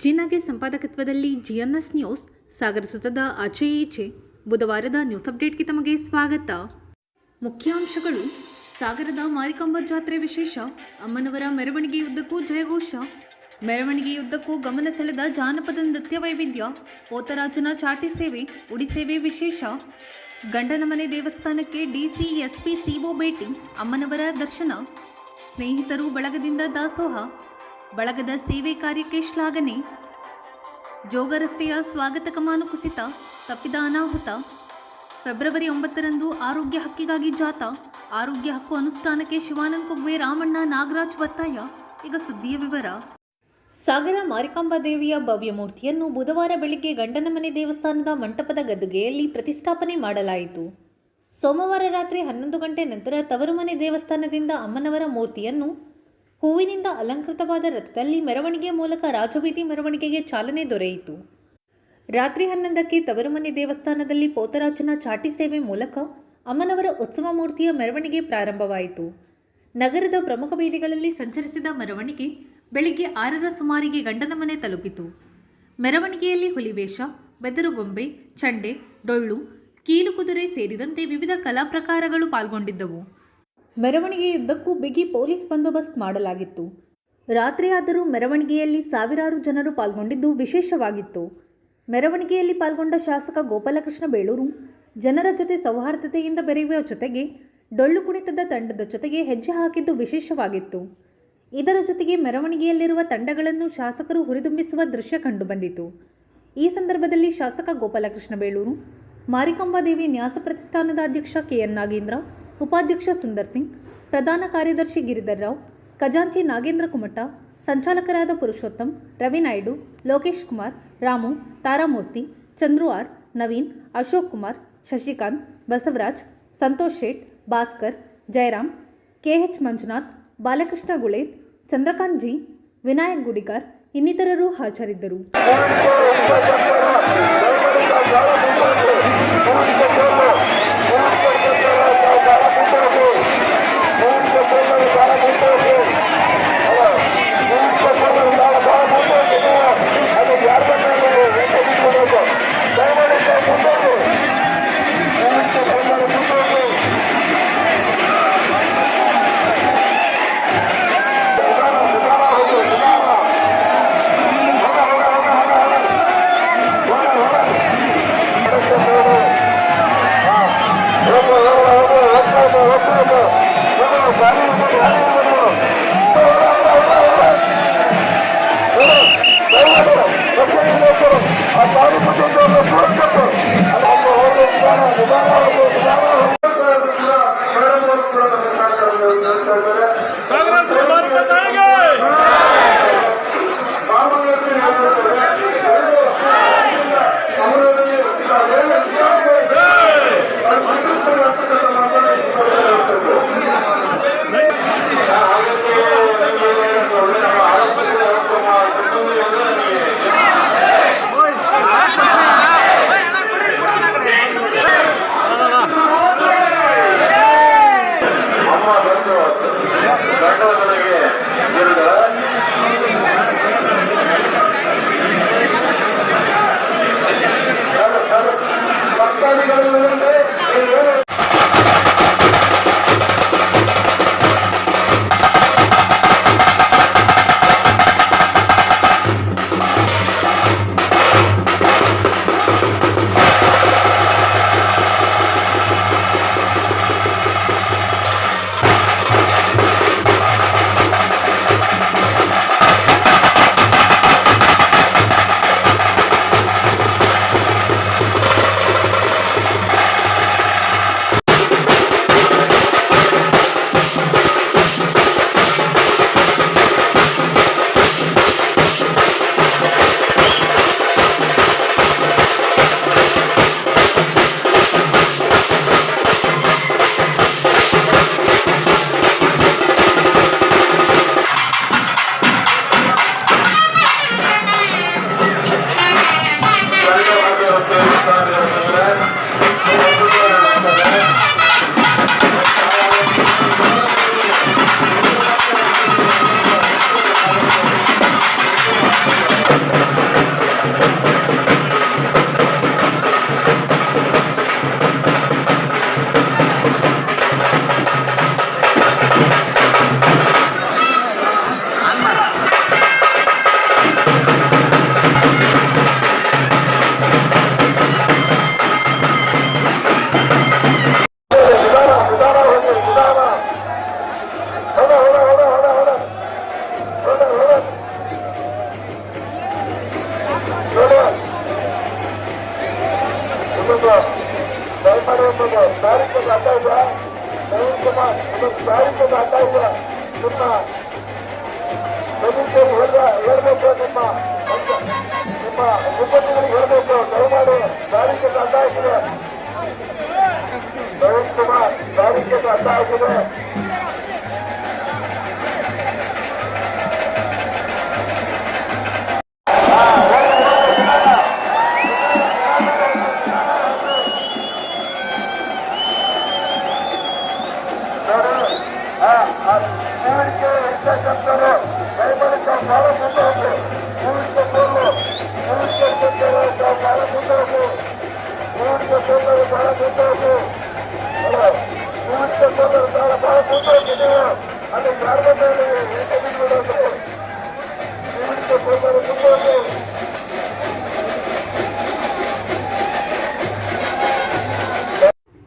ಜಿನಾಗೆ ಸಂಪಾದಕತ್ವದಲ್ಲಿ ಜಿಎನ್ಎಸ್ news ಸಾಗರ ಸುತ್ತದ ಆಚೆ ಈಚೆ ಬುಧವಾರದ news ಅಪ್ಡೇಟ್ಗೆ ತಮಗೆ ಸ್ವಾಗತ. ಮುಖ್ಯಾಂಶಗಳು: ಸಾಗರದ ಮಾರಿಕಾಂಬಾ ಜಾತ್ರೆ ವಿಶೇಷ, ಅಮ್ಮನವರ ಮೆರವಣಿಗೆಯುದ್ದಕ್ಕೂ ಜಯಘೋಷ, ಮೆರವಣಿಗೆಯುದ್ದಕ್ಕೂ ಗಮನ ಸೆಳೆದ ಜಾನಪದ ನೃತ್ಯ ವೈವಿಧ್ಯ, ಪೋತರಾಜನ ಚಾಟಿ ಸೇವೆ, ಉಡಿ ಸೇವೆ ವಿಶೇಷ, ಗಂಡನ ಮನೆ ದೇವಸ್ಥಾನಕ್ಕೆ ಡಿಸಿ ಎಸ್ಪಿ ಸಿಒ ಭೇಟಿ, ಅಮ್ಮನವರ ದರ್ಶನ, ಸ್ನೇಹಿತರು ಬಳಗದಿಂದ ದಾಸೋಹ, ಬಳಗದ ಸೇವೆ ಕಾರ್ಯಕ್ಕೆ ಶ್ಲಾಘನೆ, ಜೋಗ ರಸ್ತೆಯ ಸ್ವಾಗತ ಕಮಾನು ಕುಸಿತ, ತಪ್ಪಿದ ಅನಾಹುತ, ಫೆಬ್ರವರಿ 9ರಂದು ಆರೋಗ್ಯ ಹಕ್ಕಿಗಾಗಿ ಜಾಥಾ, ಆರೋಗ್ಯ ಹಕ್ಕು ಅನುಷ್ಠಾನಕ್ಕೆ ಶಿವಾನಂದ ಕುಗ್ವೆ, ರಾಮಣ್ಣ, ನಾಗರಾಜ್ ಒತ್ತಾಯ. ಈಗ ಸುದ್ದಿಯ ವಿವರ. ಸಾಗರ ಮಾರಿಕಾಂಬಾ ದೇವಿಯ ಭವ್ಯ ಮೂರ್ತಿಯನ್ನು ಬುಧವಾರ ಬೆಳಿಗ್ಗೆ ಗಂಡನ ಮನೆ ದೇವಸ್ಥಾನದ ಮಂಟಪದ ಗದ್ದುಗೆಯಲ್ಲಿ ಪ್ರತಿಷ್ಠಾಪನೆ ಮಾಡಲಾಯಿತು. ಸೋಮವಾರ ರಾತ್ರಿ 11 ಗಂಟೆ ನಂತರ ತವರು ಮನೆ ದೇವಸ್ಥಾನದಿಂದ ಅಮ್ಮನವರ ಮೂರ್ತಿಯನ್ನು ಹೂವಿನಿಂದ ಅಲಂಕೃತವಾದ ರಥದಲ್ಲಿ ಮೆರವಣಿಗೆ ಮೂಲಕ ರಾಜಬೀದಿ ಮೆರವಣಿಗೆಗೆ ಚಾಲನೆ ದೊರೆಯಿತು. ರಾತ್ರಿ 11ಕ್ಕೆ ತವರುಮನೆ ದೇವಸ್ಥಾನದಲ್ಲಿ ಪೋತರಾಜನ ಚಾಟಿ ಸೇವೆ ಮೂಲಕ ಅಮ್ಮನವರ ಉತ್ಸವ ಮೂರ್ತಿಯ ಮೆರವಣಿಗೆ ಪ್ರಾರಂಭವಾಯಿತು. ನಗರದ ಪ್ರಮುಖ ಬೀದಿಗಳಲ್ಲಿ ಸಂಚರಿಸಿದ ಮೆರವಣಿಗೆ ಬೆಳಿಗ್ಗೆ 6ರ ಸುಮಾರಿಗೆ ಗಂಡನ ಮನೆ ತಲುಪಿತು. ಮೆರವಣಿಗೆಯಲ್ಲಿ ಹುಲಿವೇಷ, ಬೆದರುಗೊಂಬೆ, ಚಂಡೆ, ಡೊಳ್ಳು, ಕೀಲು ಕುದುರೆ ಸೇರಿದಂತೆ ವಿವಿಧ ಕಲಾ ಪ್ರಕಾರಗಳು ಪಾಲ್ಗೊಂಡಿದ್ದವು. ಮೆರವಣಿಗೆಯುದ್ದಕ್ಕೂ ಬಿಗಿ ಪೊಲೀಸ್ ಬಂದೋಬಸ್ತ್ ಮಾಡಲಾಗಿತ್ತು. ರಾತ್ರಿಯಾದರೂ ಮೆರವಣಿಗೆಯಲ್ಲಿ ಸಾವಿರಾರು ಜನರು ಪಾಲ್ಗೊಂಡಿದ್ದು ವಿಶೇಷವಾಗಿತ್ತು. ಮೆರವಣಿಗೆಯಲ್ಲಿ ಪಾಲ್ಗೊಂಡ ಶಾಸಕ ಗೋಪಾಲಕೃಷ್ಣ ಬೇಳೂರು ಜನರ ಜೊತೆ ಸೌಹಾರ್ದತೆಯಿಂದ ಬೆರೆಯುವ ಜೊತೆಗೆ ಡೊಳ್ಳು ಕುಣಿತದ ತಂಡದ ಜೊತೆಗೆ ಹೆಜ್ಜೆ ಹಾಕಿದ್ದು ವಿಶೇಷವಾಗಿತ್ತು. ಇದರ ಜೊತೆಗೆ ಮೆರವಣಿಗೆಯಲ್ಲಿರುವ ತಂಡಗಳನ್ನು ಶಾಸಕರು ಹುರಿದುಂಬಿಸುವ ದೃಶ್ಯ ಕಂಡುಬಂದಿತು. ಈ ಸಂದರ್ಭದಲ್ಲಿ ಶಾಸಕ ಗೋಪಾಲಕೃಷ್ಣ ಬೇಳೂರು, ಮಾರಿಕಾಂಬಾ ದೇವಿ ನ್ಯಾಸ ಪ್ರತಿಷ್ಠಾನದ ಅಧ್ಯಕ್ಷ ಕೆಎನ್ ನಾಗೇಂದ್ರ, ಉಪಾಧ್ಯಕ್ಷ ಸುಂದರ್ ಸಿಂಗ್, ಪ್ರಧಾನ ಕಾರ್ಯದರ್ಶಿ ಗಿರಿಧರ್ ರಾವ್, ಖಜಾಂಚಿ ನಾಗೇಂದ್ರ ಕುಮಟ, ಸಂಚಾಲಕರಾದ ಪುರುಷೋತ್ತಮ್, ರವಿ ನಾಯ್ಡು, ಲೋಕೇಶ್ ಕುಮಾರ್, ರಾಮು, ತಾರಾಮೂರ್ತಿ, ಚಂದ್ರು ಆರ್, ನವೀನ್, ಅಶೋಕ್ ಕುಮಾರ್, ಶಶಿಕಾಂತ್, ಬಸವರಾಜ್, ಸಂತೋಷ್ ಶೇಟ್, ಭಾಸ್ಕರ್, ಜಯರಾಮ್, ಕೆಎಚ್ ಮಂಜುನಾಥ್, ಬಾಲಕೃಷ್ಣ ಗುಳೇದ್, ಚಂದ್ರಕಾಂತ್ ಜಿ, ವಿನಾಯಕ್ ಗುಡಿಗಾರ್ ಇನ್ನಿತರರು ಹಾಜರಿದ್ದರು. ಹೇಳ್ಬೇಕು ನಿಮ್ಮ ಮುಖ್ಯಮಂತ್ರಿಗಳಿಗೆ ಹೇಳ್ಬೇಕು, ದಯಮಾಡಿ ಸಾರಿಗೆ ಅಡ್ಡ ಆಗಿದೆ. ನವೀನ್ ಕುಮಾರ್ ಸಾರಿಗೆ ಅಡ್ಡ ಆಗಿದೆ.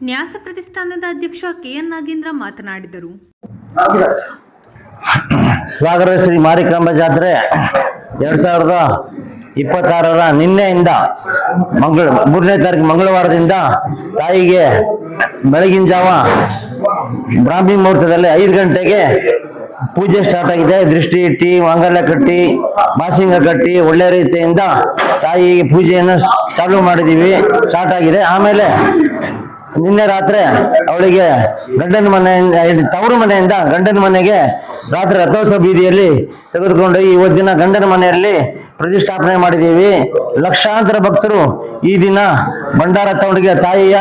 ನ್ಯಾಸ ಪ್ರತಿಷ್ಠಾನದ ಅಧ್ಯಕ್ಷ ಕೆಎನ್ ನಾಗೇಂದ್ರ ಮಾತನಾಡಿದರು. ಸಾಗರ ಶ್ರೀ ಮಾರಿಕಾಂಬಾ ಜಾತ್ರೆ 2026ರ ನಿನ್ನೆಯಿಂದ 3ನೇ ತಾರೀಕು ಮಂಗಳವಾರದಿಂದ ತಾಯಿಗೆ ಬೆಳಗಿನ ಜಾವ ಬ್ರಾಹ್ಮಿ ಮುಹೂರ್ತದಲ್ಲಿ 5 ಗಂಟೆಗೆ ಪೂಜೆ ಸ್ಟಾರ್ಟ್ ಆಗಿದೆ. ದೃಷ್ಟಿ ಇಟ್ಟಿ, ಮಾಂಗಲ್ಯ ಕಟ್ಟಿ, ಬಾಸಿಂಗ ಕಟ್ಟಿ ಒಳ್ಳೆ ರೀತಿಯಿಂದ ತಾಯಿಗೆ ಪೂಜೆಯನ್ನು ಚಾಲೂ ಮಾಡಿದೀವಿ, ಸ್ಟಾರ್ಟ್ ಆಗಿದೆ. ಆಮೇಲೆ ನಿನ್ನೆ ರಾತ್ರಿ ಅವಳಿಗೆ ಗಂಡನ ಮನೆಯಿಂದ, ತವರು ಮನೆಯಿಂದ ಗಂಡನ ಮನೆಗೆ ರಾತ್ರಿ ರಥೋತ್ಸವ ಬೀದಿಯಲ್ಲಿ ತೆಗೆದುಕೊಂಡು ಇವತ್ತಿನ ಗಂಡನ ಮನೆಯಲ್ಲಿ ಪ್ರತಿಷ್ಠಾಪನೆ ಮಾಡಿದ್ದೀವಿ. ಲಕ್ಷಾಂತರ ಭಕ್ತರು ಈ ದಿನ ಭಂಡಾರ ತಗೊಂಡಿಗೆ ತಾಯಿಯ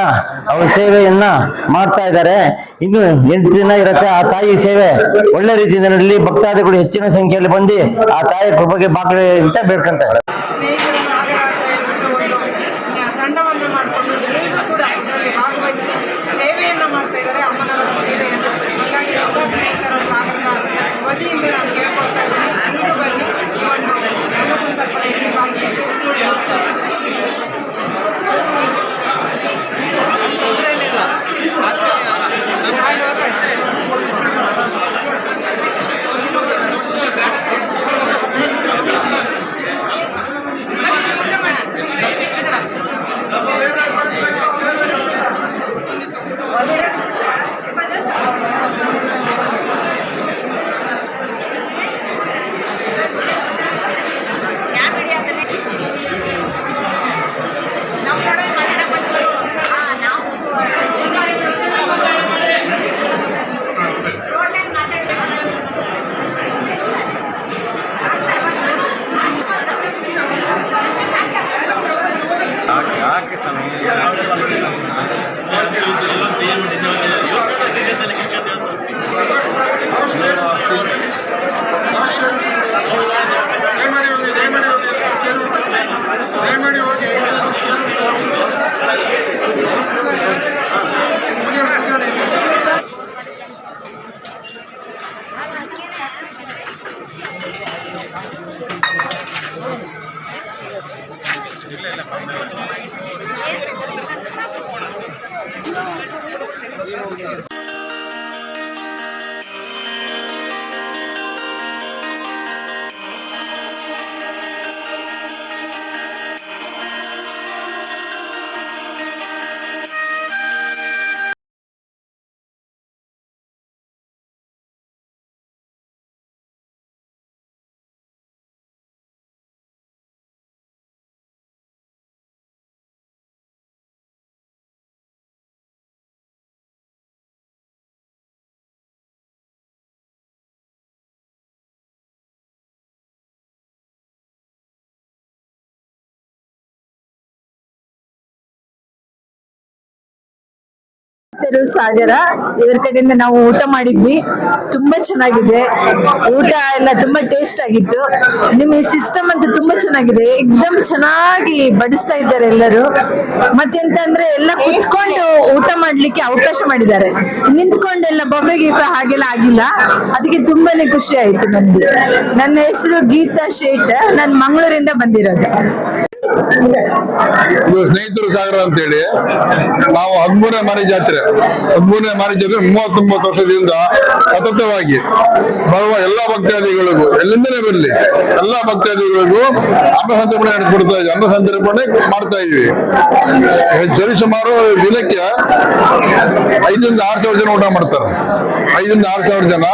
ಅವರ ಸೇವೆಯನ್ನ ಮಾಡ್ತಾ ಇದ್ದಾರೆ. ಇನ್ನು 8 ದಿನ ಇರುತ್ತೆ ಆ ತಾಯಿ ಸೇವೆ. ಒಳ್ಳೆ ರೀತಿಯಿಂದ ನಡಲಿ, ಭಕ್ತಾದಿಗಳು ಹೆಚ್ಚಿನ ಸಂಖ್ಯೆಯಲ್ಲಿ ಬಂದು ಆ ತಾಯಿಯ ಕೃಪೆಗೆ ಬಾಗಿಲು ಅಂತ ಬೇಡ್ಕೊಂತಾರೆ. ತಂಡವನ್ನು ಮಾಡಿಕೊಂಡು ಎಲ್ಲರೂ ಕೂಡ ಇದರಲ್ಲಿ ಭಾಗವಹಿಸಿ ಸೇವೆಯನ್ನು ಮಾಡ್ತಾ ಇದ್ದಾರೆ, ಅಮ್ಮನವರ ಸೇವೆಯನ್ನು. ಹಾಗಾಗಿ ಎಲ್ಲ ಸ್ನೇಹಿತರ ಸಾಗರದ ವತಿಯಿಂದ ನಾನು ಕೇಳ್ಕೊಳ್ತಾ ಇದ್ದೀನಿ, ಎಲ್ಲರೂ ಬನ್ನಿ ಈ ಒಂದು ಎಲ್ಲ ಸಂದರ್ಭದಲ್ಲಿ ಸಾಗರ ಇವರ ಕಡೆಯಿಂದ ನಾವು ಊಟ ಮಾಡಿದ್ವಿ, ತುಂಬಾ ಚೆನ್ನಾಗಿದೆ. ಊಟ ಎಲ್ಲ ತುಂಬಾ ಟೇಸ್ಟ್ ಆಗಿತ್ತು. ನಿಮ್ಮ ಸಿಸ್ಟಮ್ ಅಂತೂ ತುಂಬಾ ಚೆನ್ನಾಗಿದೆ, ಎಕ್ದಮ್ ಚೆನ್ನಾಗಿ ಬಡಿಸ್ತಾ ಇದ್ದಾರೆ ಎಲ್ಲರೂ. ಮತ್ತೆಂತ ಅಂದ್ರೆ ಎಲ್ಲ ಕುತ್ಕೊಂಡು ಊಟ ಮಾಡ್ಲಿಕ್ಕೆ ಅವಕಾಶ ಮಾಡಿದ್ದಾರೆ. ನಿಂತ್ಕೊಂಡೆಲ್ಲ ಬಫೆ ಗಿಫೆ ಹಾಗೆಲ್ಲ ಆಗಿಲ್ಲ. ಅದಕ್ಕೆ ತುಂಬಾನೇ ಖುಷಿ ಆಯ್ತು ನನ್ಗೆ. ನನ್ನ ಹೆಸರು ಗೀತಾ ಶೇಟ್, ನಾನು ಮಂಗಳೂರಿಂದ ಬಂದಿರೋದು. ಇದು ಸ್ನೇಹಿತರು ಸಾಗರ ಅಂತೇಳಿ ನಾವು 13ನೇ ಮಾರಿ ಜಾತ್ರೆ 30 ವರ್ಷದಿಂದ ಸತತವಾಗಿ ಬರುವ ಎಲ್ಲಾ ಭಕ್ತಾದಿಗಳಿಗೂ ಎಲ್ಲಿಂದಲೇ ಬರಲಿ ಎಲ್ಲಾ ಭಕ್ತಾದಿಗಳಿಗೂ ಅನ್ನ ಸಂತರ್ಪಣೆ ಮಾಡ್ತಾ ಇದೀವಿ. ಸರಿಸುಮಾರು ದಿನಕ್ಕೆ 5,000 ರಿಂದ 6,000 ಜನ ಊಟ ಮಾಡ್ತಾರೆ. 5,000 ರಿಂದ 6,000 ಜನ.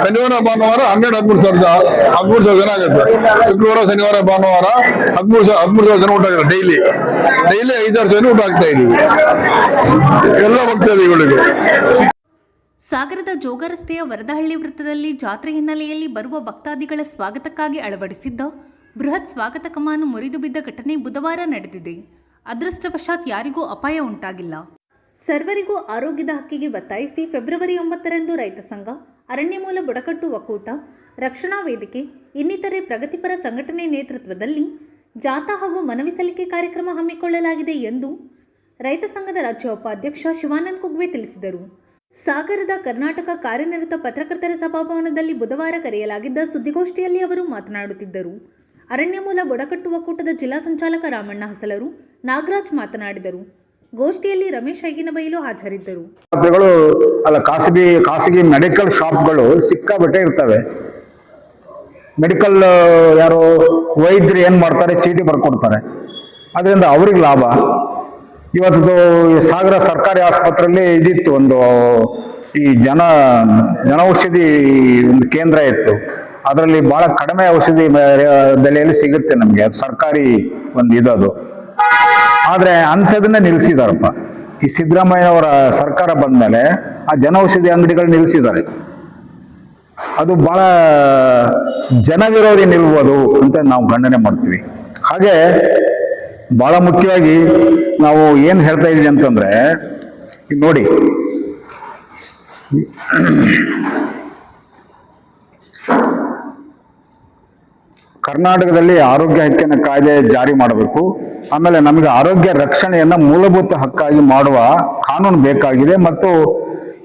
ಶನಿವಾರ ಭಾನುವಾರ 13,000 ಜನ ಆಗುತ್ತೆ. ಶುಕ್ರವಾರ ಶನಿವಾರ ಭಾನುವಾರ 13,000 ಜನ ಊಟ ಆಗುತ್ತೆ. ಡೈಲಿ 5,000 ಜನ ಊಟ ಆಗ್ತಾ ಇದೀವಿ ಎಲ್ಲ ಭಕ್ತಾದಿಗಳಿಗೂ. ಸಾಗರದ ಜೋಗ ರಸ್ತೆಯ ವರದಹಳ್ಳಿ ವೃತ್ತದಲ್ಲಿ ಜಾತ್ರೆ ಹಿನ್ನೆಲೆಯಲ್ಲಿ ಬರುವ ಭಕ್ತಾದಿಗಳ ಸ್ವಾಗತಕ್ಕಾಗಿ ಅಳವಡಿಸಿದ್ದ ಬೃಹತ್ ಸ್ವಾಗತ ಕಮಾನು ಮುರಿದು ಬಿದ್ದ ಘಟನೆ ಬುಧವಾರ ನಡೆದಿದೆ. ಅದೃಷ್ಟವಶಾತ್ ಯಾರಿಗೂ ಅಪಾಯ ಉಂಟಾಗಿಲ್ಲ. ಸರ್ವರಿಗೂ ಆರೋಗ್ಯದ ಹಕ್ಕಿಗೆ ಒತ್ತಾಯಿಸಿ ಫೆಬ್ರವರಿ 9ರಂದು ರೈತ ಸಂಘ, ಅರಣ್ಯಮೂಲ ಬುಡಕಟ್ಟು ಒಕ್ಕೂಟ, ರಕ್ಷಣಾ ವೇದಿಕೆ ಇನ್ನಿತರೆ ಪ್ರಗತಿಪರ ಸಂಘಟನೆ ನೇತೃತ್ವದಲ್ಲಿ ಜಾಥಾ ಹಾಗೂ ಮನವಿ ಸಲ್ಲಿಕೆ ಕಾರ್ಯಕ್ರಮ ಹಮ್ಮಿಕೊಳ್ಳಲಾಗಿದೆ ಎಂದು ರೈತ ಸಂಘದ ರಾಜ್ಯ ಉಪಾಧ್ಯಕ್ಷ ಶಿವಾನಂದ್ ಕುಗ್ವೆ ತಿಳಿಸಿದರು. ಸಾಗರದ ಕರ್ನಾಟಕ ಕಾರ್ಯನಿರತ ಪತ್ರಕರ್ತರ ಸಭಾಭವನದಲ್ಲಿ ಬುಧವಾರ ಕರೆಯಲಾಗಿದ್ದ ಸುದ್ದಿಗೋಷ್ಠಿಯಲ್ಲಿ ಅವರು ಮಾತನಾಡುತ್ತಿದ್ದರು. ಅರಣ್ಯಮೂಲ ಬುಡಕಟ್ಟು ಒಕ್ಕೂಟದ ಜಿಲ್ಲಾ ಸಂಚಾಲಕ ರಾಮಣ್ಣ ಹಸಲರು, ನಾಗರಾಜ್ ಮಾತನಾಡಿದರು. ಗೋಷ್ಠಿಯಲ್ಲಿ ರಮೇಶ್ ಐಗಿನಬೈಲು ಹಾಜರಿದ್ದರು. ಖಾಸಗಿ ಮೆಡಿಕಲ್ ಶಾಪ್ಗಳು ಸಿಕ್ಕಾಬಟ್ಟೆ ಇರ್ತವೆ. ಮೆಡಿಕಲ್ ಯಾರು ವೈದ್ಯರು ಏನ್ ಮಾಡ್ತಾರೆ, ಚೀಟಿ ಬರ್ಕೊಡ್ತಾರೆ, ಅದರಿಂದ ಅವ್ರಿಗೆ ಲಾಭ. ಇವತ್ತು ಸಾಗರ ಸರ್ಕಾರಿ ಆಸ್ಪತ್ರೆಯಲ್ಲಿ ಇದಿತ್ತು, ಒಂದು ಈ ಜನೌಷಧಿ ಒಂದು ಕೇಂದ್ರ ಇತ್ತು. ಅದರಲ್ಲಿ ಬಹಳ ಕಡಿಮೆ ಔಷಧಿ ಬೆಲೆಯಲ್ಲಿ ಸಿಗುತ್ತೆ ನಮ್ಗೆ, ಸರ್ಕಾರಿ ಒಂದು ಇದದು. ಆದ್ರೆ ಅಂಥದನ್ನ ನಿಲ್ಸಿದಾರಪ್ಪ. ಈ ಸಿದ್ದರಾಮಯ್ಯನವರ ಸರ್ಕಾರ ಬಂದ್ಮೇಲೆ ಆ ಜನೌಷಧಿ ಅಂಗಡಿಗಳು ನಿಲ್ಸಿದ್ದಾರೆ. ಅದು ಬಹಳ ಜನವಿರೋಧಿ ನಿಲ್ಬೋದು ಅಂತ ನಾವು ಖಂಡನೆ ಮಾಡ್ತೀವಿ. ಹಾಗೆ ಬಹಳ ಮುಖ್ಯವಾಗಿ ನಾವು ಏನ್ ಹೇಳ್ತಾ ಇದೀವಿ ಅಂತಂದ್ರೆ, ನೋಡಿ, ಕರ್ನಾಟಕದಲ್ಲಿ ಆರೋಗ್ಯ ಹಕ್ಕಿನ ಕಾಯ್ದೆ ಜಾರಿ ಮಾಡಬೇಕು. ಆಮೇಲೆ ನಮಗೆ ಆರೋಗ್ಯ ರಕ್ಷಣೆಯನ್ನ ಮೂಲಭೂತ ಹಕ್ಕಾಗಿ ಮಾಡುವ ಕಾನೂನು ಬೇಕಾಗಿದೆ. ಮತ್ತು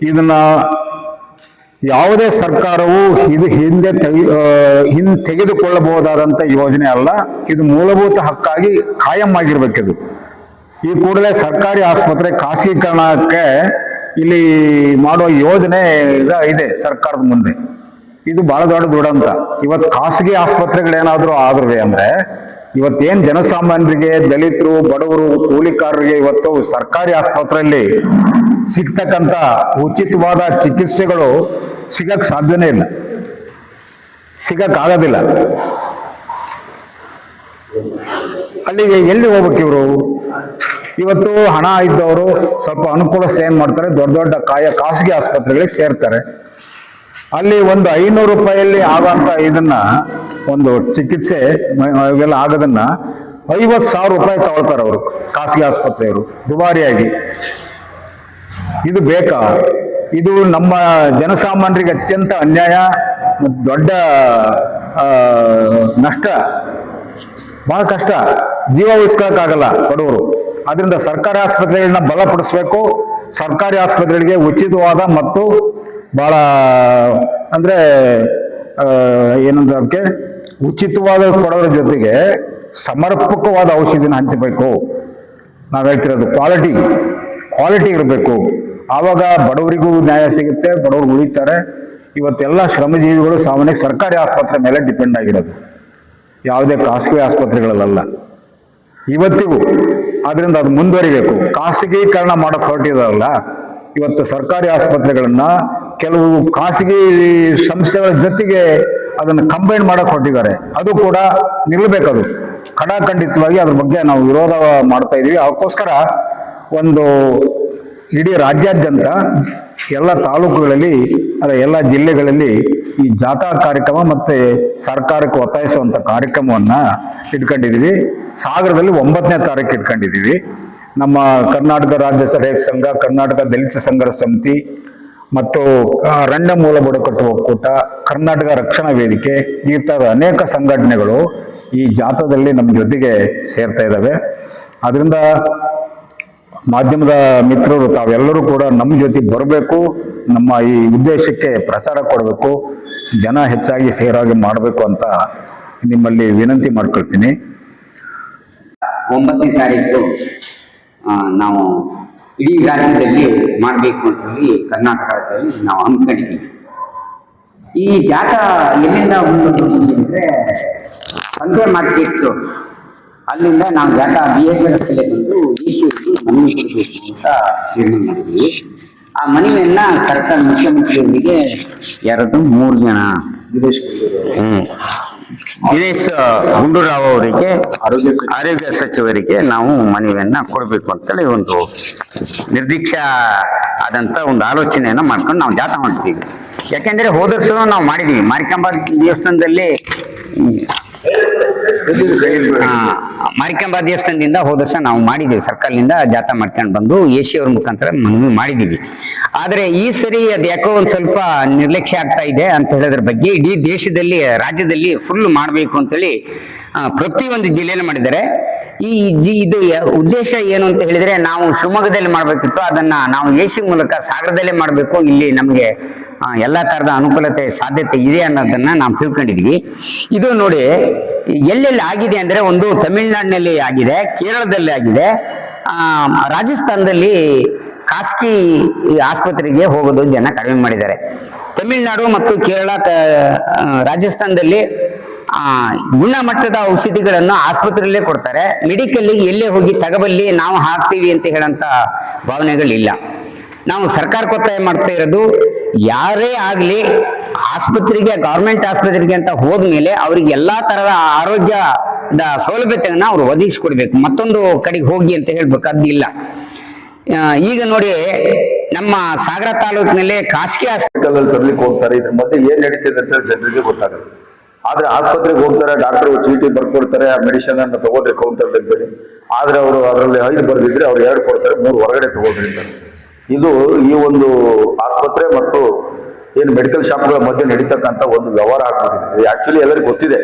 ಇದನ್ನ ಯಾವುದೇ ಸರ್ಕಾರವು ಹಿಂದೆ ತೆಗೆದುಕೊಳ್ಳಬಹುದಾದಂಥ ಯೋಜನೆ ಅಲ್ಲ. ಇದು ಮೂಲಭೂತ ಹಕ್ಕಾಗಿ ಕಾಯಂ ಆಗಿರ್ಬೇಕಿದು. ಈ ಕೂಡಲೇ ಸರ್ಕಾರಿ ಆಸ್ಪತ್ರೆ ಖಾಸಗೀಕರಣಕ್ಕೆ ಇಲ್ಲಿ ಮಾಡುವ ಯೋಜನೆ ಇದೆ ಸರ್ಕಾರದ ಮುಂದೆ. ಇದು ಬಹಳ ದೊಡ್ಡ ದುರಂತ. ಇವತ್ತು ಖಾಸಗಿ ಆಸ್ಪತ್ರೆಗಳೇನಾದ್ರೂ ಆದ್ರೆ ಅಂದ್ರೆ ಇವತ್ತೇನ್ ಜನಸಾಮಾನ್ಯರಿಗೆ, ದಲಿತರು, ಬಡವರು, ಕೂಲಿಕಾರರಿಗೆ ಇವತ್ತು ಸರ್ಕಾರಿ ಆಸ್ಪತ್ರೆಯಲ್ಲಿ ಸಿಗ್ತಕ್ಕಂಥ ಉಚಿತವಾದ ಚಿಕಿತ್ಸೆಗಳು ಸಿಗಕ್ ಸಾಧ್ಯನೇ ಇಲ್ಲ, ಸಿಗಕ್ಕಾಗೋದಿಲ್ಲ. ಅಲ್ಲಿಗೆ ಎಲ್ಲಿ ಹೋಗ್ಬೇಕು ಇವರು? ಇವತ್ತು ಹಣ ಇದ್ದವರು ಸ್ವಲ್ಪ ಅನುಕೂಲತೆ ಏನ್ ಮಾಡ್ತಾರೆ, ದೊಡ್ಡ ದೊಡ್ಡ ಖಾಸಗಿ ಆಸ್ಪತ್ರೆಗಳಿಗೆ ಸೇರ್ತಾರೆ. ಅಲ್ಲಿ ಒಂದು 500 ರೂಪಾಯಲ್ಲಿ ಆಗುವಂತ ಇದನ್ನ, ಒಂದು ಚಿಕಿತ್ಸೆ ಇವೆಲ್ಲ ಆಗೋದನ್ನ 50,000 ರೂಪಾಯಿ ತಗೊಳ್ತಾರೆ ಅವರು, ಖಾಸಗಿ ಆಸ್ಪತ್ರೆಯವರು, ದುಬಾರಿಯಾಗಿ. ಇದು ಬೇಕಾ? ಇದು ನಮ್ಮ ಜನಸಾಮಾನ್ಯರಿಗೆ ಅತ್ಯಂತ ಅನ್ಯಾಯ ಮತ್ತು ದೊಡ್ಡ ನಷ್ಟ. ಬಹಳ ಕಷ್ಟ, ಜೀವ ಉಳಿಸ್ಕೊಳಕ್ಕಾಗಲ್ಲ ಬಡವರು. ಆದ್ರಿಂದ ಸರ್ಕಾರಿ ಆಸ್ಪತ್ರೆಗಳನ್ನ ಬಲಪಡಿಸ್ಬೇಕು. ಸರ್ಕಾರಿ ಆಸ್ಪತ್ರೆಗಳಿಗೆ ಉಚಿತವಾದ ಮತ್ತು ಬಹಳ ಅಂದ್ರೆ ಏನಂದ್ರೆ ಅದಕ್ಕೆ ಉಚಿತವಾದ ಕೊಡೋದ್ರ ಜೊತೆಗೆ ಸಮರ್ಪಕವಾದ ಔಷಧಿನ ಹಂಚಬೇಕು. ನಾವು ಹೇಳ್ತಿರೋದು ಕ್ವಾಲಿಟಿ ಇರಬೇಕು. ಆವಾಗ ಬಡವರಿಗೂ ನ್ಯಾಯ ಸಿಗುತ್ತೆ, ಬಡವರು ಉಳಿತಾರೆ. ಇವತ್ತೆಲ್ಲ ಶ್ರಮಜೀವಿಗಳು ಸಾಮಾನ್ಯ ಸರ್ಕಾರಿ ಆಸ್ಪತ್ರೆ ಮೇಲೆ ಡಿಪೆಂಡ್ ಆಗಿರೋದು, ಯಾವುದೇ ಖಾಸಗಿ ಆಸ್ಪತ್ರೆಗಳಲ್ಲ ಇವತ್ತಿಗೂ. ಆದ್ರಿಂದ ಅದು ಮುಂದುವರಿಬೇಕು. ಖಾಸಗೀಕರಣ ಮಾಡೋಕೆ ಹೊರಟಿದಾರಲ್ಲ, ಇವತ್ತು ಸರ್ಕಾರಿ ಆಸ್ಪತ್ರೆಗಳನ್ನ ಕೆಲವು ಖಾಸಗಿ ಸಂಸ್ಥೆಗಳ ಜೊತೆಗೆ ಅದನ್ನು ಕಂಬೈನ್ ಮಾಡಕ್ ಹೊರಟಿದ್ದಾರೆ. ಅದು ಕೂಡ ನಿಲ್ಲಬೇಕದು ಖಡಾಖಂಡಿತವಾಗಿ. ಅದ್ರ ಬಗ್ಗೆ ನಾವು ವಿರೋಧ ಮಾಡ್ತಾ ಇದೀವಿ. ಅದಕ್ಕೋಸ್ಕರ ಒಂದು ಇಡೀ ರಾಜ್ಯಾದ್ಯಂತ ಎಲ್ಲ ತಾಲೂಕುಗಳಲ್ಲಿ, ಎಲ್ಲ ಜಿಲ್ಲೆಗಳಲ್ಲಿ ಈ ಜಾಥಾ ಕಾರ್ಯಕ್ರಮ ಮತ್ತೆ ಸರ್ಕಾರಕ್ಕೆ ಒತ್ತಾಯಿಸುವಂತ ಕಾರ್ಯಕ್ರಮವನ್ನ ಇಟ್ಕೊಂಡಿದೀವಿ. ಸಾಗರದಲ್ಲಿ 9ನೇ ತಾರೀಕು ಇಟ್ಕೊಂಡಿದೀವಿ. ನಮ್ಮ ಕರ್ನಾಟಕ ರಾಜ್ಯ ರೈತ ಸಂಘ, ಕರ್ನಾಟಕ ದಲಿತ ಸಂಘರ್ಷ ಸಮಿತಿ ಮತ್ತು ಅರಣ್ಯಮೂಲ ಬುಡಕಟ್ಟು ಒಕ್ಕೂಟ, ಕರ್ನಾಟಕ ರಕ್ಷಣಾ ವೇದಿಕೆ, ಈ ಥರ ಅನೇಕ ಸಂಘಟನೆಗಳು ಈ ಜಾಥಾದಲ್ಲಿ ನಮ್ಮ ಜೊತೆಗೆ ಸೇರ್ತಾ ಇದ್ದಾವೆ. ಅದರಿಂದ ಮಾಧ್ಯಮದ ಮಿತ್ರರು ತಾವೆಲ್ಲರೂ ಕೂಡ ನಮ್ಮ ಜೊತೆ ಬರಬೇಕು, ನಮ್ಮ ಈ ಉದ್ದೇಶಕ್ಕೆ ಪ್ರಚಾರ ಕೊಡಬೇಕು, ಜನ ಹೆಚ್ಚಾಗಿ ಸೇರಾಗಿ ಮಾಡಬೇಕು ಅಂತ ನಿಮ್ಮಲ್ಲಿ ವಿನಂತಿ ಮಾಡ್ಕೊಳ್ತೀನಿ. 9ನೇ ತಾರೀಕು ನಾವು ಇಡೀ ರಾಜ್ಯದಲ್ಲಿ ಮಾಡಬೇಕು ಅಂತೇಳಿ ಕರ್ನಾಟಕ ರಾಜ್ಯದಲ್ಲಿ ನಾವು ಹಮ್ಮಿಕೊಂಡಿದ್ದೀವಿ. ಈ ಜಾಥಾ ಎಲ್ಲಿಂದ ಅಂದರೆ ಸಂತೆ ಮಾರ್ಕೆಟ್ ಅಲ್ಲಿಂದ ನಾವು ಜಾಥಾ ಬಿಹೇವಿಯರ್ ರಸ್ತೆಯಲ್ಲಿ ಬಂದು ಮನವಿ ಕೊಡಬೇಕು ಅಂತ ನಿರ್ಣಯ ಮಾಡಿದ್ವಿ. ಆ ಮನವಿಯನ್ನ ಸರ್ಕಾರ ಮುಖ್ಯಮಂತ್ರಿಯವರಿಗೆ 3 ಜನ ದಿನೇಶ್ ಗುಂಡೂರಾವ್ ಅವರಿಗೆ ಆರೋಗ್ಯ ಸಚಿವರಿಗೆ ನಾವು ಮನವಿಯನ್ನ ಕೊಡಬೇಕು ಅಂತೇಳಿ ಒಂದು ನಿರ್ದಿಕ್ಷ ಆದಂತ ಒಂದು ಆಲೋಚನೆಯನ್ನ ಮಾಡ್ಕೊಂಡು ನಾವು ಜಾಥಾ ಮಾಡ್ತೀವಿ. ಯಾಕೆಂದ್ರೆ ಹೋದ ವರ್ಷ ನಾವು ಮಾಡಿದೀವಿ ಮಾರಿಕಾಂಬಾ ದೇವಸ್ಥಾನದಲ್ಲಿ. ಮಾರಿಕಾಂಬಾ ದೇವಸ್ಥಾನದಿಂದ ಹೋದ ವರ್ಷ ನಾವು ಮಾಡಿದ್ದೀವಿ, ಸರ್ಕಾರದಿಂದ ಜಾಥಾ ಮಾಡ್ಕೊಂಡು ಬಂದು AC ಅವ್ರ ಮುಖಾಂತರ ಮನವಿ ಮಾಡಿದೀವಿ. ಆದ್ರೆ ಈ ಸರಿ ಅದು ಯಾಕೋ ಒಂದ್ ಸ್ವಲ್ಪ ನಿರ್ಲಕ್ಷ್ಯ ಆಗ್ತಾ ಇದೆ ಅಂತ ಹೇಳೋದ್ರ ಬಗ್ಗೆ ಇಡೀ ದೇಶದಲ್ಲಿ ರಾಜ್ಯದಲ್ಲಿ ಫುಲ್ ಮಾಡಬೇಕು ಅಂತೇಳಿ ಪ್ರತಿಯೊಂದು ಜಿಲ್ಲೆಯಲ್ಲಿ ಮಾಡಿದ್ದಾರೆ. ಇದು ಉದ್ದೇಶ ಏನು ಅಂತ ಹೇಳಿದ್ರೆ, ನಾವು ಶಿವಮೊಗ್ಗದಲ್ಲಿ ಮಾಡ್ಬೇಕಿತ್ತು, ಅದನ್ನ ನಾವು AC ಮೂಲಕ ಸಾಗರದಲ್ಲೇ ಮಾಡಬೇಕು, ಇಲ್ಲಿ ನಮಗೆ ಎಲ್ಲಾ ತರದ ಅನುಕೂಲತೆ ಸಾಧ್ಯತೆ ಇದೆ ಅನ್ನೋದನ್ನ ನಾವು ತಿಳ್ಕೊಂಡಿದ್ವಿ. ಇದು ನೋಡಿ ಎಲ್ಲೆಲ್ಲಿ ಆಗಿದೆ ಅಂದ್ರೆ, ಒಂದು ತಮಿಳುನಾಡಿನಲ್ಲಿ ಆಗಿದೆ, ಕೇರಳದಲ್ಲಿ ಆಗಿದೆ, ರಾಜಸ್ಥಾನದಲ್ಲಿ ಖಾಸಗಿ ಆಸ್ಪತ್ರೆಗೆ ಹೋಗೋದು ಜನ ಕಡಿಮೆ ಮಾಡಿದ್ದಾರೆ. ತಮಿಳುನಾಡು ಮತ್ತು ಕೇರಳ, ರಾಜಸ್ಥಾನದಲ್ಲಿ ಗುಣಮಟ್ಟದ ಔಷಧಿಗಳನ್ನು ಆಸ್ಪತ್ರೆಯಲ್ಲೇ ಕೊಡ್ತಾರೆ. ಮೆಡಿಕಲ್ ಎಲ್ಲೇ ಹೋಗಿ ತಗಬಲ್ಲಿ ನಾವು ಹಾಕ್ತೀವಿ ಅಂತ ಹೇಳಂತ ಭಾವನೆಗಳಿಲ್ಲ. ನಾವು ಸರ್ಕಾರಕ್ಕೆ ಒತ್ತಾಯ ಮಾಡ್ತಾ ಇರೋದು, ಯಾರೇ ಆಗ್ಲಿ ಆಸ್ಪತ್ರೆಗೆ, ಗೌರ್ಮೆಂಟ್ ಆಸ್ಪತ್ರೆಗೆ ಅಂತ ಹೋದ್ಮೇಲೆ ಅವ್ರಿಗೆ ಎಲ್ಲಾ ತರದ ಆರೋಗ್ಯದ ಸೌಲಭ್ಯತೆಯನ್ನ ಅವ್ರು ಒದಗಿಸ್ಕೊಡ್ಬೇಕು, ಮತ್ತೊಂದು ಕಡೆಗೆ ಹೋಗಿ ಅಂತ ಹೇಳ್ಬೇಕು ಅದಿಲ್ಲ. ಈಗ ನೋಡಿ ನಮ್ಮ ಸಾಗರ ತಾಲೂಕಿನಲ್ಲಿ ಖಾಸಗಿ ಹಾಸ್ಪಿಟಲ್ ತರ್ಲಿಕ್ಕೆ ಹೋಗ್ತಾರೆ. ಇದ್ರ ಮಧ್ಯೆ ಏನ್ ನಡೀತಿದೆ ಅಂತ ಜನರಿಗೆ ಗೊತ್ತಾಗುತ್ತೆ. ಆದ್ರೆ ಆಸ್ಪತ್ರೆಗೆ ಹೋಗ್ತಾರೆ, ಡಾಕ್ಟರ್ ಚೀಟಿ ಬರ್ಕೊಡ್ತಾರೆ, ಆ ಮೆಡಿಸಿನ್ ಅನ್ನು ತಗೊಂಡ್ರೆ ಕೌಂಟರ್ ಅಂತೇಳಿ. ಆದ್ರೆ ಅವರು ಅದರಲ್ಲಿ 5 ಬರ್ದಿದ್ರೆ ಅವ್ರು 2 ಕೊಡ್ತಾರೆ, 3 ಹೊರಗಡೆ ತಗೊಳ್ರಿಂದ. ಇದು ಈ ಒಂದು ಆಸ್ಪತ್ರೆ ಮತ್ತು ಏನು ಮೆಡಿಕಲ್ ಶಾಪ್ಗಳ ಮಧ್ಯೆ ನಡೀತಕ್ಕಂಥ ಒಂದು ವ್ಯವಹಾರ ಆಗ್ಬಿಟ್ಟಿದೆ. ಆಕ್ಚುಲಿ ಎಲ್ಲರಿಗೂ ಗೊತ್ತಿದೆ,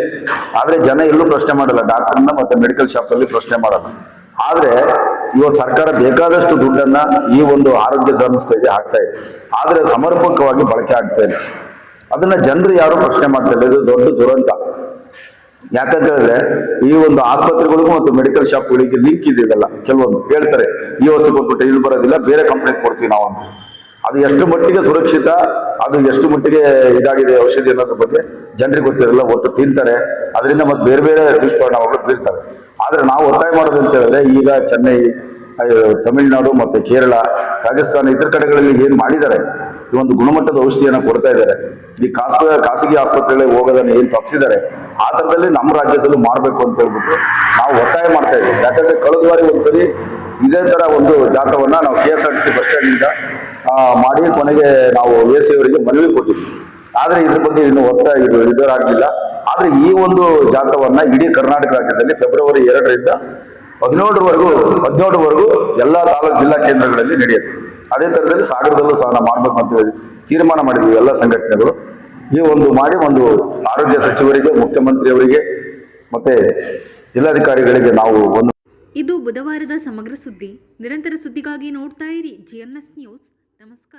ಆದ್ರೆ ಜನ ಎಲ್ಲೂ ಪ್ರಶ್ನೆ ಮಾಡಲ್ಲ, ಡಾಕ್ಟರ್ನ ಮತ್ತೆ ಮೆಡಿಕಲ್ ಶಾಪ್ ಅಲ್ಲಿ ಪ್ರಶ್ನೆ ಮಾಡಲ್ಲ. ಆದ್ರೆ ಇವತ್ತು ಸರ್ಕಾರ ಬೇಕಾದಷ್ಟು ದುಡ್ಡನ್ನ ಈ ಒಂದು ಆರೋಗ್ಯ ಸಂಸ್ಥೆಗೆ ಹಾಕ್ತಾ ಇದೆ, ಆದ್ರೆ ಸಮರ್ಪಕವಾಗಿ ಬಳಕೆ ಆಗ್ತಾ ಇಲ್ಲ. ಅದನ್ನ ಜನರು ಯಾರು ಪ್ರಶ್ನೆ ಮಾಡ್ತಾ ಇಲ್ಲ. ಇದು ದೊಡ್ಡ ದುರಂತ. ಯಾಕಂತ ಹೇಳಿದ್ರೆ ಈ ಒಂದು ಆಸ್ಪತ್ರೆಗಳಿಗೂ ಮತ್ತು ಮೆಡಿಕಲ್ ಶಾಪ್ಗಳಿಗೆ ಲಿಂಕ್ ಇದೆಯಲ್ಲ, ಕೆಲವೊಂದು ಹೇಳ್ತಾರೆ ಈ ವಸ್ತು ಕೊಟ್ಬಿಟ್ಟು ಇದು ಬರೋದಿಲ್ಲ, ಬೇರೆ ಕಂಪ್ನಿ ಕೊಡ್ತೀವಿ ನಾವು ಅಂತ. ಅದು ಎಷ್ಟು ಮಟ್ಟಿಗೆ ಸುರಕ್ಷಿತ, ಅದು ಎಷ್ಟು ಮಟ್ಟಿಗೆ ಇದಾಗಿದೆ ಔಷಧಿ ಅನ್ನೋದ್ರ ಬಗ್ಗೆ ಜನರಿಗೆ ಗೊತ್ತಿರಲ್ಲ. ಒಟ್ಟು ತಿಂತಾರೆ, ಅದರಿಂದ ಮತ್ತೆ ಬೇರೆ ಬೇರೆ ದುಷ್ಪರಿಣಾಮಗಳು ಬೀಳ್ತವೆ. ಆದ್ರೆ ನಾವು ಒತ್ತಾಯ ಮಾಡೋದು ಅಂತ ಹೇಳಿದ್ರೆ, ಈಗ ಚೆನ್ನೈ, ತಮಿಳುನಾಡು ಮತ್ತೆ ಕೇರಳ, ರಾಜಸ್ಥಾನ ಇತರ ಕಡೆಗಳಲ್ಲಿ ಏನ್ ಮಾಡಿದ್ದಾರೆ, ಈ ಒಂದು ಗುಣಮಟ್ಟದ ಔಷಧಿಯನ್ನ ಕೊಡ್ತಾ ಇದ್ದಾರೆ. ಈ ಖಾಸಗಿ ಆಸ್ಪತ್ರೆಗಳಿಗೆ ಹೋಗೋದನ್ನ ಏನ್ ತಪ್ಪಿಸಿದ್ದಾರೆ, ಆ ತರದಲ್ಲಿ ನಮ್ಮ ರಾಜ್ಯದಲ್ಲೂ ಮಾಡ್ಬೇಕು ಅಂತ ಹೇಳ್ಬಿಟ್ಟು ನಾವು ಒತ್ತಾಯ ಮಾಡ್ತಾ ಇದ್ದೀವಿ. ಯಾಕಂದ್ರೆ ಕಳೆದ ಬಾರಿ ಒಂದ್ಸರಿ ಇದೇ ತರ ಒಂದು ಜಾಥವನ್ನ ನಾವು KSRTC ಬಸ್ ಸ್ಟ್ಯಾಂಡ್ ಇಂದ ಮಾಡಿ ಕೊನೆಗೆ ನಾವು AC ಅವರಿಗೆ ಮನವಿ ಕೊಟ್ಟಿದ್ವಿ. ಆದ್ರೆ ಇದ್ರ ಬಗ್ಗೆ ಇನ್ನು ಒತ್ತಾಯ ಇದರಾಗಲಿಲ್ಲ. ಆದ್ರೆ ಈ ಒಂದು ಜಾಥವನ್ನ ಇಡೀ ಕರ್ನಾಟಕ ರಾಜ್ಯದಲ್ಲಿ ಫೆಬ್ರವರಿ 2ರಿಂದ 17ರವರೆಗೂ ಎಲ್ಲಾ ತಾಲೂಕು ಜಿಲ್ಲಾ ಕೇಂದ್ರಗಳಲ್ಲಿ ನಡೆಯುತ್ತೆ. ಅದೇ ತರದಲ್ಲಿ ಸಾಗರದಲ್ಲೂ ಸಹ ನಾವು ಮಾಡ್ಬೇಕು ಅಂತ ಹೇಳಿ ತೀರ್ಮಾನ ಮಾಡಿದ್ವಿ ಎಲ್ಲ ಸಂಘಟನೆಗಳು. ಈ ಒಂದು ಮಾಡಿ ಒಂದು ಆರೋಗ್ಯ ಸಚಿವರಿಗೆ, ಮುಖ್ಯಮಂತ್ರಿಯವರಿಗೆ ಮತ್ತೆ ಜಿಲ್ಲಾಧಿಕಾರಿಗಳಿಗೆ ನಾವು ಒಂದು. ಇದು ಬುಧವಾರದ ಸಮಗ್ರ ಸುದ್ದಿ. ನಿರಂತರ ಸುದ್ದಿಗಾಗಿ ನೋಡ್ತಾ ಇರಿ GNS ನ್ಯೂಸ್. ನಮಸ್ಕಾರ.